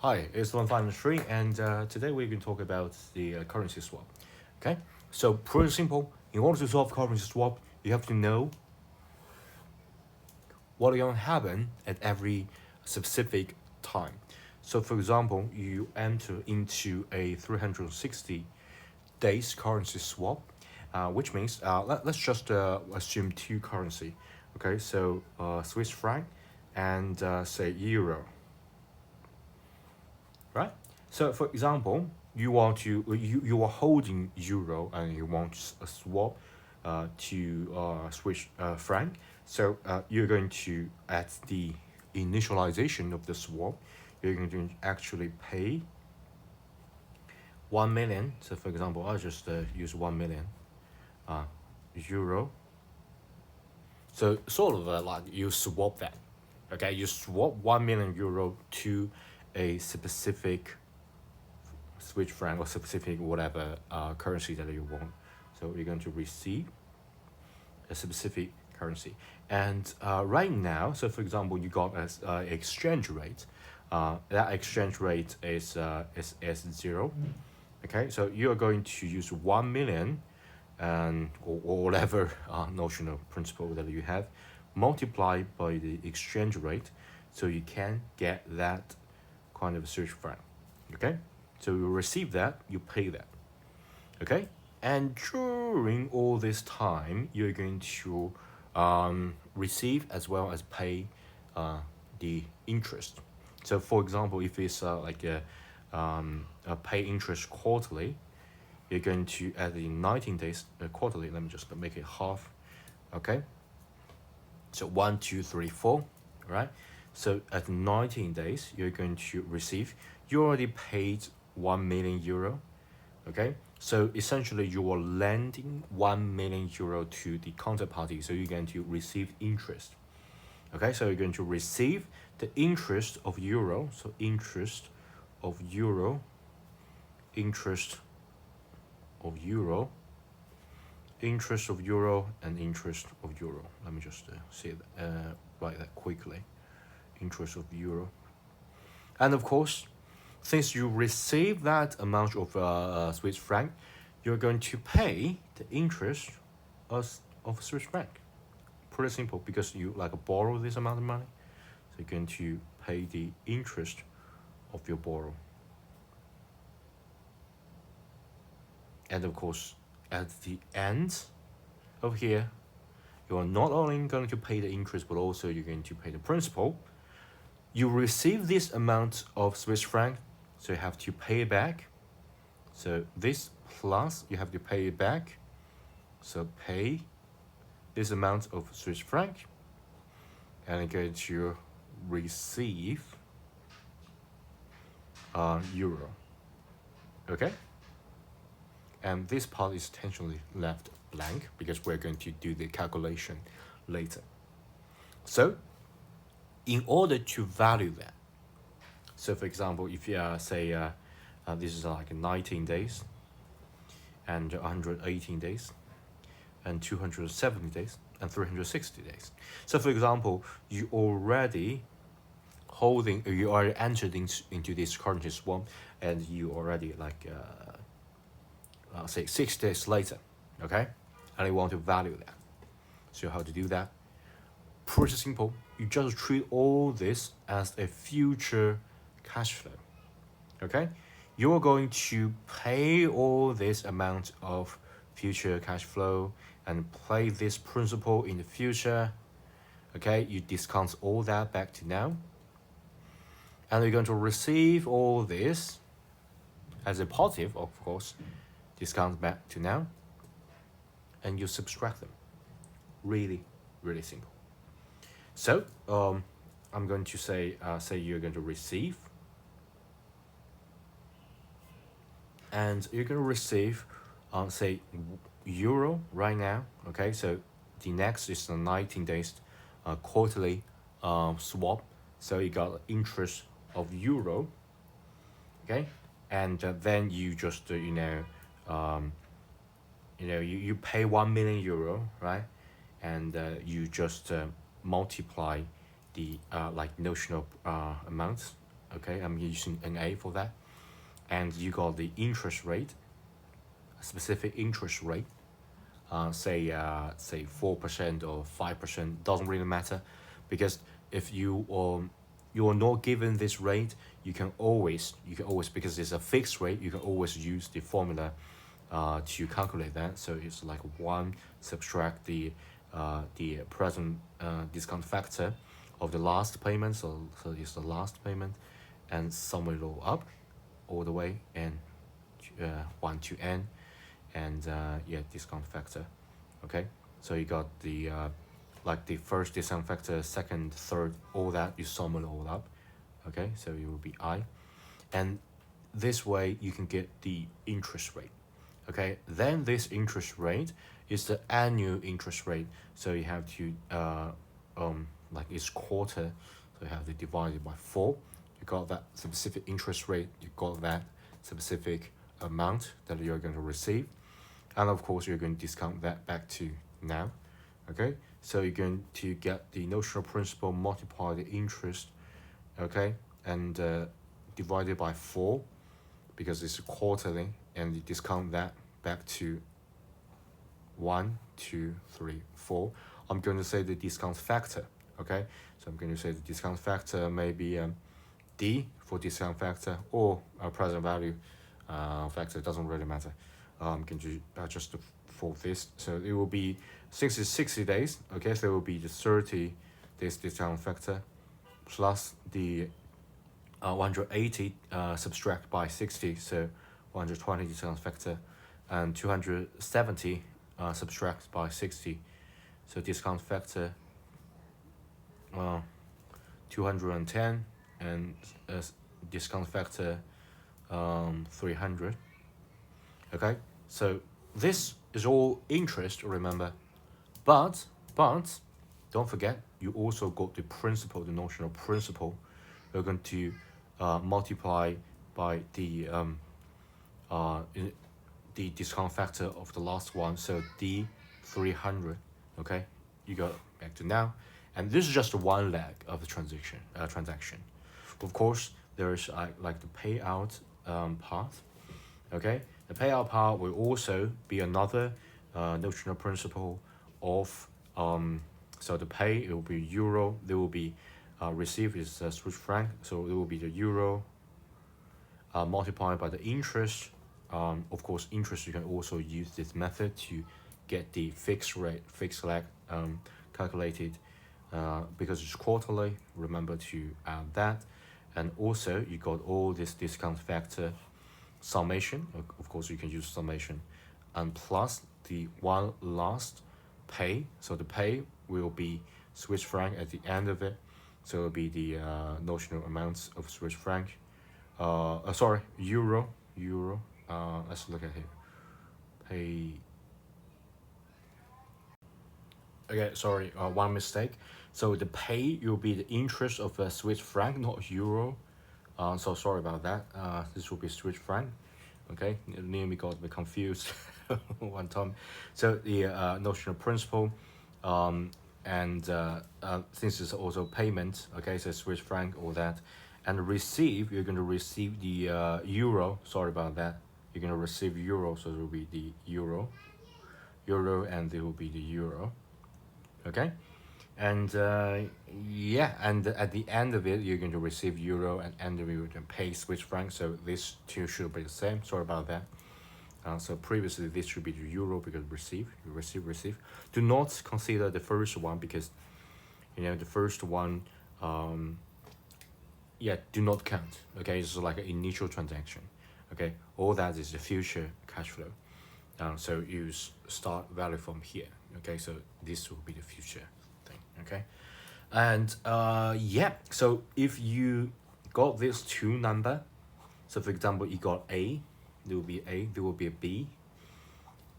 Hi, it's Long Finance Tree, and today we're going to talk about the currency swap. Okay, so pretty simple. In order to solve currency swap, you have to know what is going to happen at every specific time. So, for example, you enter into a 360 days currency swap, which means let's just assume two currency. Okay, so Swiss franc and say euro, right? So, for example, you are holding euro and you want a swap to Swiss franc. So you're going to at the initialization of the swap, you're going to actually pay 1 million. So, for example, I'll just use 1 million euro. So sort of like you swap that. Okay, you swap 1 million euro to a specific Swiss franc or specific whatever currency that you want. So you're going to receive a specific currency. And right now, so for example, you got as exchange rate. That exchange rate is zero. Okay, so you are going to use 1 million and or whatever notional principle that you have, multiplied by the exchange rate, so you can get that kind of Swiss franc. Okay, so you receive that, you pay that. Okay, and during all this time, you're going to receive as well as pay the interest. So, for example, if it's like a pay interest quarterly, you're going to add the 19 days quarterly. Let me just make it half. Okay, so 1, 2, 3, 4, right? So at 19 days, you're going to receive. You already paid 1 million euro. Okay, so essentially you are lending 1 million euro to the counterparty. So you're going to receive interest. Okay, so you're going to receive the interest of euro. So interest of euro, interest of euro, interest of euro, and interest of euro. Let me just see it, write that quickly. Interest of euro, and of course, since you receive that amount of Swiss franc, you're going to pay the interest of Swiss franc. Pretty simple, because you like borrow this amount of money, so you're going to pay the interest of your borrow. And of course, at the end of here, you are not only going to pay the interest, but also you're going to pay the principal. You receive this amount of Swiss franc, so you have to pay it back. So this plus you have to pay it back. So pay this amount of Swiss franc, and you're going to receive euro. Okay? And this part is intentionally left blank because we're going to do the calculation later. So, in order to value that, so for example, if you say this is like 19 days, and 118 days, and 270 days, and 360 days. So for example, you already entered into this currency swap, and you already like say 6 days later, okay, and you want to value that. So how to do that? Pretty simple. You just treat all this as a future cash flow. Okay, you're going to pay all this amount of future cash flow and pay this principal in the future. Okay, you discount all that back to now, and you're going to receive all this as a positive, of course, discount back to now, and you subtract them. Really, really simple. So I'm going to say you're going to receive, and you're going to receive say euro right now. Okay, so the next is the 19 days quarterly swap. So you got interest of euro. Okay, and then you just you pay 1 million euro, right? And you just multiply the like notional amounts Okay, I'm using NA for that. And you got the interest rate, a specific interest rate, say 4% or 5%, doesn't really matter, because if you are not given this rate, you can always, because it's a fixed rate, you can always use the formula to calculate that. So it's like 1 subtract the present discount factor of the last payment, so it's the last payment, and sum it all up all the way, and 1 to n, and yeah, discount factor. Okay, so you got the like the first discount factor, second, third, all that, you sum it all up. Okay, so it will be I, and this way you can get the interest rate. Okay, then this interest rate is the annual interest rate, so you have to like it's quarter, so you have to divide it by 4. You got that specific interest rate, you got that specific amount that you're going to receive, and of course you're going to discount that back to now. Okay, so you're going to get the notional principal multiply the interest, okay, and divided by 4, because it's quarterly, and you discount that back to 1, 2, 3, 4. I'm going to say the discount factor. Okay, so I'm going to say the discount factor may be D for discount factor, or present value factor, doesn't really matter. I'm going to adjust for this, so it will be 60 days. Okay, so it will be the 30 days discount factor plus the 180 subtract by 60, so 120 discount factor, and 270 subtract by 60, so discount factor 210, and discount factor 300. Okay, so this is all interest, remember, but don't forget, you also got the principal, the notional principal. You're going to multiply by the discount factor of the last one, so D 300. Okay, you got back to now, and this is just one leg of the transaction. Of course, there's like the payout part. Okay, the payout part will also be another notional principle of so the pay, it will be euro, there will be receive is Swiss franc, so it will be the euro multiplied by the interest. Of course, interest, you can also use this method to get the fixed leg calculated, because it's quarterly. Remember to add that, and also you got all this discount factor summation. Of course, you can use summation, and plus the one last pay. So the pay will be Swiss franc at the end of it, so it'll be the notional amounts of Swiss franc. Sorry, euro. Let's look at here. Pay. Okay, sorry, one mistake. So the pay will be the interest of a Swiss franc, not euro. So sorry about that. This will be Swiss franc. Okay, nearly got me confused one time. So the notional principal, and since it's also payment, okay, so Swiss franc, all that, and receive, you're going to receive the euro. Sorry about that. You're going to receive euro, so it will be the euro, and it will be the euro. Okay, and yeah, and at the end of it, you're going to receive euro, and end of it, you can pay Swiss franc. So this two should be the same. Sorry about that. So previously this should be the euro, because receive. Do not consider the first one, because the first one, yeah, do not count. Okay, it's like an initial transaction. Okay, all that is the future cash flow. So you start value from here. Okay, so this will be the future thing. Okay, and yeah, so if you got these two number, so for example, you got A, there will be A, there will be a B,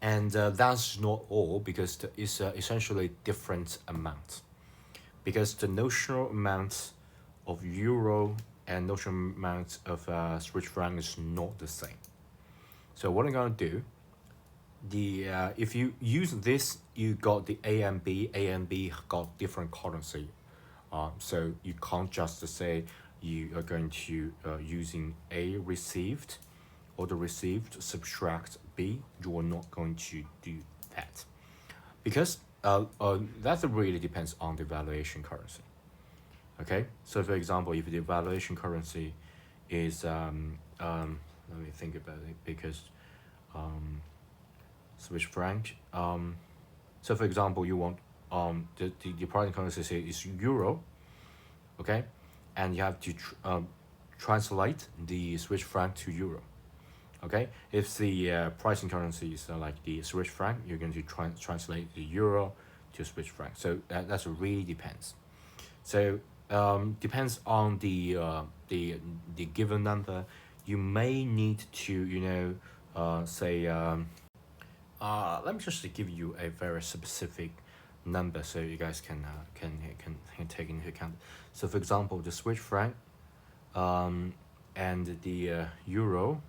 and that's not all, because it's essentially different amount, because the notional amount of euro and notional amount of Swiss franc is not the same. So what I'm gonna do, if you use this, you got the A and B got different currency, so you can't just say you are going to using A received, or the received subtract B. You are not going to do that, because that really depends on the valuation currency. Okay, so for example, if the valuation currency is let me think about it, because Swiss franc. So for example, you want the pricing currency is euro, okay, and you have to translate the Swiss franc to euro. Okay, if the pricing currency is like the Swiss franc, you're going to translate the euro to Swiss franc. So that's really depends. So depends on the given number. You may need to say let me just give you a very specific number so you guys can take into account. So for example, the Swiss franc and the euro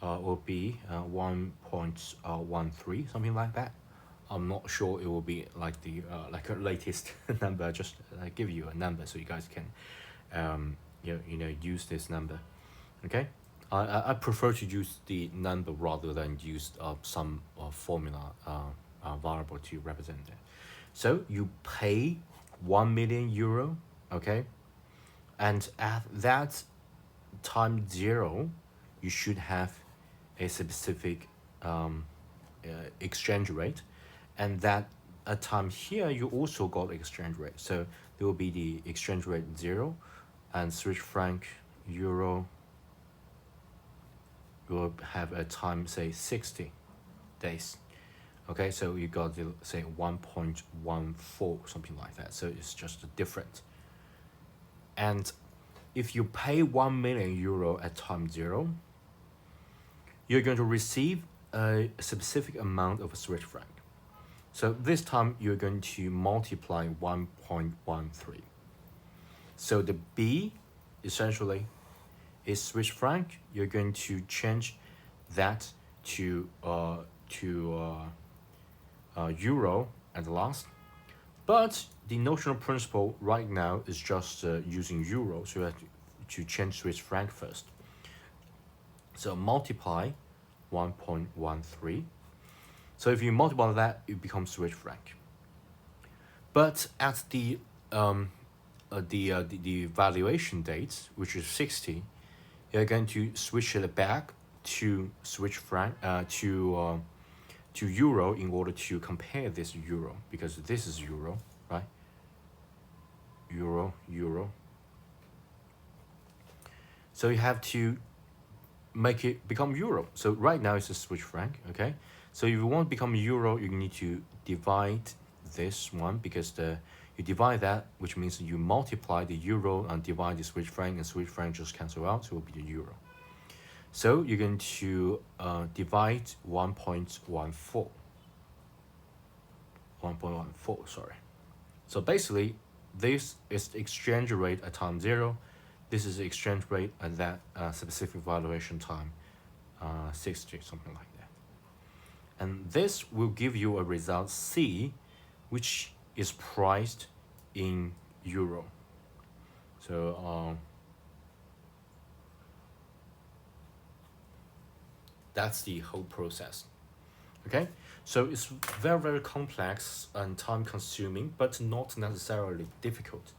will be 1.13, something like that. I'm not sure it will be like the like a latest number. Just give you a number so you guys can use this number. Okay, I prefer to use the number rather than use some formula variable to represent it. So you pay 1 million euro, okay, and at that time 0, you should have a specific exchange rate, and that at time here you also got exchange rate. So there will be the exchange rate 0, and Swiss franc euro will have a time, say 60 days. Okay, so you got to say 1.14, something like that. So it's just different. And if you pay 1 million euro at time 0, you're going to receive a specific amount of Swiss franc. So this time you're going to multiply 1.13. So the B essentially is Swiss franc. You're going to change that to euro at last. But the notional principle right now is just using euro, so you have to change Swiss franc first. So multiply 1.13. So if you multiply that, it becomes Swiss franc. But at the valuation date, which is 60, you're going to switch it back to Swiss franc to euro in order to compare this euro, because this is euro, right? Euro. So you have to make it become euro. So right now it's a Swiss franc, okay? So if you want to become euro, you need to divide this one, because you divide that, which means you multiply the euro and divide the Swiss franc, and Swiss franc just cancel out, so it will be the euro. So you're going to divide 1.14. 1.14, sorry. So basically, this is the exchange rate at time 0. This is the exchange rate at that specific valuation time, 60, something like that. And this will give you a result C, which is priced in euro. So that's the whole process. Okay, so it's very, very complex and time consuming, but not necessarily difficult.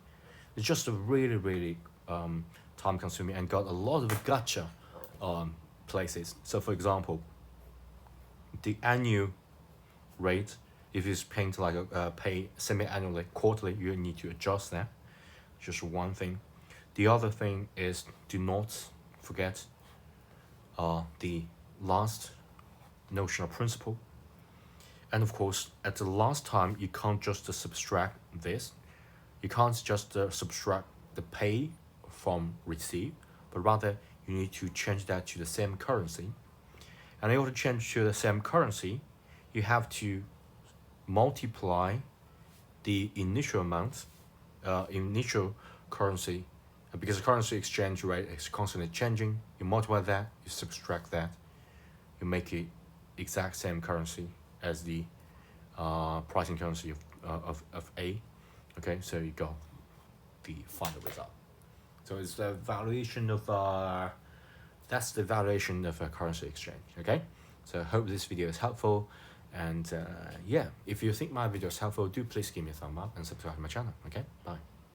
It's just really, really time consuming and got a lot of gotcha places. So for example, the annual rate, if it's paying to like pay semi-annually, quarterly, you need to adjust that. Just one thing. The other thing is, do not forget the last notional principle. And of course, at the last time, you can't just subtract this. You can't just subtract the pay from receive, but rather you need to change that to the same currency. And in order to change to the same currency, you have to multiply the initial amount, initial currency, because the currency exchange rate is constantly changing. You multiply that, you subtract that, you make it exact same currency as the pricing currency of A. Okay, so you got the final result. So it's the valuation of that's the valuation of a currency exchange. Okay, so I hope this video is helpful, and yeah, if you think my video is helpful, do please give me a thumb up and subscribe to my channel. Okay, bye.